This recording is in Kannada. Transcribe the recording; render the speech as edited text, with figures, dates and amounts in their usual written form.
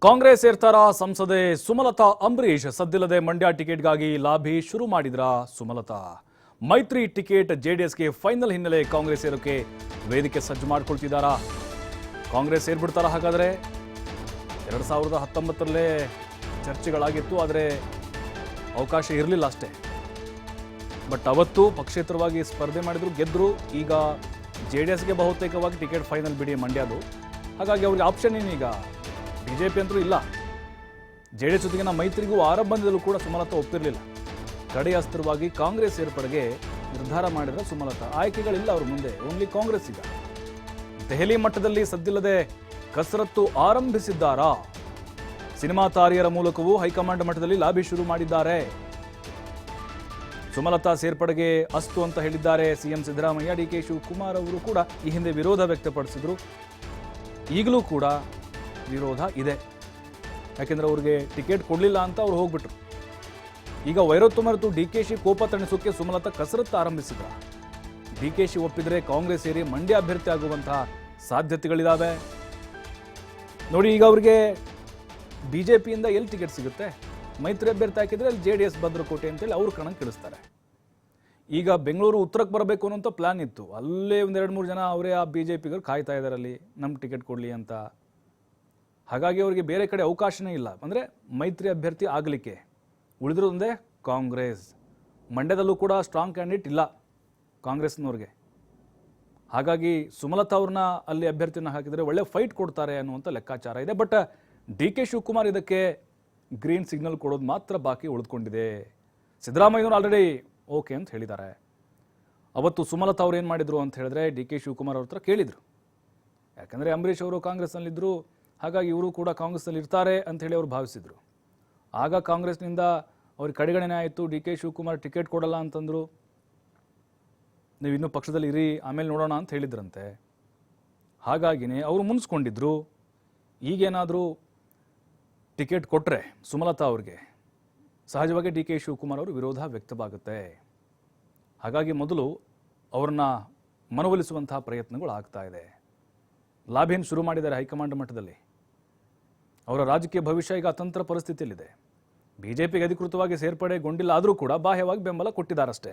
ಕಾಂಗ್ರೆಸ್ ಸೇರ್ತಾರ ಸಂಸದೆ ಸುಮಲತಾ ಅಂಬರೀಶ್ ಸದ್ದಿಲ್ಲದೆ ಮಂಡ್ಯ ಟಿಕೆಟ್ಗಾಗಿ ಲಾಬಿ ಶುರು ಮಾಡಿದ್ರ ಸುಮಲತಾ ಮೈತ್ರಿ ಟಿಕೆಟ್ ಜೆಡಿಎಸ್ಗೆ ಫೈನಲ್ ಹಿನ್ನೆಲೆ ಕಾಂಗ್ರೆಸ್ ಸೇರೋಕೆ ವೇದಿಕೆ ಸಜ್ಜು ಮಾಡಿಕೊಳ್ತಿದ್ದಾರಾ? ಕಾಂಗ್ರೆಸ್ ಸೇರ್ಬಿಡ್ತಾರ? ಹಾಗಾದ್ರೆ 2019ರಲ್ಲೇ ಚರ್ಚೆಗಳಾಗಿತ್ತು, ಆದರೆ ಅವಕಾಶ ಇರಲಿಲ್ಲ ಅಷ್ಟೇ. ಬಟ್ ಅವತ್ತು ಪಕ್ಷೇತರವಾಗಿ ಸ್ಪರ್ಧೆ ಮಾಡಿದ್ರು, ಗೆದ್ರು. ಈಗ ಜೆಡಿಎಸ್ಗೆ ಬಹುತೇಕವಾಗಿ ಟಿಕೆಟ್ ಫೈನಲ್ ಬಿಡಿ ಮಂಡ್ಯದು. ಹಾಗಾಗಿ ಅವ್ರಿಗೆ ಆಪ್ಷನ್ ಏನೀಗ? ಬಿಜೆಪಿ ಅಂತೂ ಇಲ್ಲ. ಜೆಡಿಎಸ್ ಜೊತೆಗಿನ ಮೈತ್ರಿಗೂ ಆರಂಭದಲ್ಲೂ ಕೂಡ ಸುಮಲತಾ ಒಪ್ಪಿರಲಿಲ್ಲ. ಕಡೆ ಅಸ್ತ್ರವಾಗಿ ಕಾಂಗ್ರೆಸ್ ಸೇರ್ಪಡೆಗೆ ನಿರ್ಧಾರ ಮಾಡಿದ ಸುಮಲತಾ. ಆಯ್ಕೆಗಳಿಲ್ಲ ಅವ್ರ ಮುಂದೆ, ಓನ್ಲಿ ಕಾಂಗ್ರೆಸ್. ಈಗ ದೆಹಲಿ ಮಟ್ಟದಲ್ಲಿ ಸದ್ದಿಲ್ಲದೆ ಕಸರತ್ತು ಆರಂಭಿಸಿದ್ದಾರಾ? ಸಿನಿಮಾ ತಾರಿಯರ ಮೂಲಕವೂ ಹೈಕಮಾಂಡ್ ಮಟ್ಟದಲ್ಲಿ ಲಾಬಿ ಶುರು ಮಾಡಿದ್ದಾರೆ. ಸುಮಲತಾ ಸೇರ್ಪಡೆಗೆ ಅಸ್ತು ಅಂತ ಹೇಳಿದ್ದಾರೆ ಸಿಎಂ ಸಿದ್ದರಾಮಯ್ಯ. ಡಿಕೆ ಶಿವಕುಮಾರ್ ಅವರು ಕೂಡ ಈ ಹಿಂದೆ ವಿರೋಧ ವ್ಯಕ್ತಪಡಿಸಿದ್ರು. ಈಗಲೂ ಕೂಡ ವಿರೋಧ ಇದೆ. ಯಾಕೆಂದ್ರೆ ಅವ್ರಿಗೆ ಟಿಕೆಟ್ ಕೊಡಲಿಲ್ಲ ಅಂತ ಅವ್ರು ಹೋಗ್ಬಿಟ್ರು. ಈಗ ವೈರತ್ವ ಮರೆತು ಡಿಕೆಶಿ ಕೋಪ ತಣಿಸೋಕೆ ಸುಮಲತಾ ಕಸರತ್ತು ಆರಂಭಿಸಿದ್ರ. ಡಿಕೆಶಿ ಒಪ್ಪಿದ್ರೆ ಕಾಂಗ್ರೆಸ್ ಸೇರಿ ಮಂಡ್ಯ ಅಭ್ಯರ್ಥಿ ಆಗುವಂತಹ ಸಾಧ್ಯತೆಗಳಿದಾವೆ ನೋಡಿ. ಈಗ ಅವ್ರಿಗೆ ಬಿಜೆಪಿಯಿಂದ ಎಲ್ಲಿ ಟಿಕೆಟ್ ಸಿಗುತ್ತೆ? ಮೈತ್ರಿ ಅಭ್ಯರ್ಥಿ ಹಾಕಿದ್ರೆ ಅಲ್ಲಿ ಜೆಡಿಎಸ್ ಭದ್ರಕೋಟೆ ಅಂತೇಳಿ ಅವ್ರು ಕಣಕ್ಕೆ ಇಳಿಸ್ತಾರೆ. ಈಗ ಬೆಂಗಳೂರು ಉತ್ತರಕ್ಕೆ ಬರಬೇಕು ಅನ್ನೋಂಥ ಪ್ಲಾನ್ ಇತ್ತು. ಅಲ್ಲೇ ಒಂದು 2-3 ಜನ ಅವರೇ ಆ ಬಿಜೆಪಿಗರು ಕಾಯ್ತಾ ಇದ್ದಾರೆ ಅಲ್ಲಿ ನಮ್ಗೆ ಟಿಕೆಟ್ ಕೊಡಲಿ ಅಂತ. ಹಾಗಾಗಿ ಅವರಿಗೆ ಬೇರೆ ಕಡೆ ಅವಕಾಶನೇ ಇಲ್ಲ. ಅಂದರೆ ಮೈತ್ರಿ ಅಭ್ಯರ್ಥಿ ಆಗಲಿಕ್ಕೆ ಉಳಿದಿರೋದೊಂದೇ ಕಾಂಗ್ರೆಸ್. ಮಂಡ್ಯದಲ್ಲೂ ಕೂಡ ಸ್ಟ್ರಾಂಗ್ ಕ್ಯಾಂಡಿಡೇಟ್ ಇಲ್ಲ ಕಾಂಗ್ರೆಸ್ನವ್ರಿಗೆ. ಹಾಗಾಗಿ ಸುಮಲತಾ ಅವ್ರನ್ನ ಅಲ್ಲಿ ಅಭ್ಯರ್ಥಿನ ಹಾಕಿದರೆ ಒಳ್ಳೆ ಫೈಟ್ ಕೊಡ್ತಾರೆ ಅನ್ನುವಂಥ ಲೆಕ್ಕಾಚಾರ ಇದೆ. ಬಟ್ ಡಿಕೆ ಶಿವಕುಮಾರ್ ಇದಕ್ಕೆ ಗ್ರೀನ್ ಸಿಗ್ನಲ್ ಕೊಡೋದು ಮಾತ್ರ ಬಾಕಿ ಉಳಿದುಕೊಂಡಿದೆ. ಸಿದ್ದರಾಮಯ್ಯನವರು ಆಲ್ರೆಡಿ ಓಕೆ ಅಂತ ಹೇಳಿದ್ದಾರೆ. ಅವತ್ತು ಸುಮಲತಾ ಅವ್ರು ಏನು ಮಾಡಿದ್ರು ಅಂತ ಹೇಳಿದ್ರೆ, ಡಿಕೆ ಶಿವಕುಮಾರ್ ಅವ್ರ ಹತ್ರ ಕೇಳಿದರು. ಯಾಕಂದರೆ ಅಂಬರೀಷ್ ಅವರು ಕಾಂಗ್ರೆಸ್ನಲ್ಲಿದ್ದರು, ಹಾಗಾಗಿ ಇವರು ಕೂಡ ಕಾಂಗ್ರೆಸ್ನಲ್ಲಿ ಇರ್ತಾರೆ ಅಂತ ಹೇಳಿ ಅವರು ಭಾವಿಸಿದರು. ಆಗ ಕಾಂಗ್ರೆಸ್ನಿಂದ ಅವ್ರಿಗೆ ಕಡೆಗಣನೆ ಆಯಿತು. ಡಿಕೆ ಶಿವಕುಮಾರ್ ಟಿಕೆಟ್ ಕೊಡಲ್ಲ ಅಂತಂದರು. ನೀವು ಇನ್ನೂ ಪಕ್ಷದಲ್ಲಿ ಇರಿ, ಆಮೇಲೆ ನೋಡೋಣ ಅಂತ ಹೇಳಿದ್ರಂತೆ. ಹಾಗಾಗಿನೇ ಅವರು ಮುನ್ಸ್ಕೊಂಡಿದ್ರು. ಈಗೇನಾದರೂ ಟಿಕೆಟ್ ಕೊಟ್ಟರೆ ಸುಮಲತಾ ಅವ್ರಿಗೆ ಸಹಜವಾಗಿ ಡಿಕೆ ಶಿವಕುಮಾರ್ ಅವರು ವಿರೋಧ ವ್ಯಕ್ತವಾಗುತ್ತೆ. ಹಾಗಾಗಿ ಮೊದಲು ಅವ್ರನ್ನ ಮನವೊಲಿಸುವಂತಹ ಪ್ರಯತ್ನಗಳು ಆಗ್ತಾ ಇದೆ. ಲಾಭಿಯನ್ನು ಶುರು ಮಾಡಿದ್ದಾರೆ ಹೈಕಮಾಂಡ್ ಮಟ್ಟದಲ್ಲಿ. ಅವರ ರಾಜಕೀಯ ಭವಿಷ್ಯ ಈಗ ಅತಂತ್ರ ಪರಿಸ್ಥಿತಿಯಲ್ಲಿದೆ. ಬಿಜೆಪಿಗೆ ಅಧಿಕೃತವಾಗಿ ಸೇರ್ಪಡೆಗೊಂಡಿಲ್ಲ ಆದರೂ ಕೂಡ ಬಾಹ್ಯವಾಗಿ ಬೆಂಬಲ ಕೊಟ್ಟಿದ್ದಾರಷ್ಟೇ.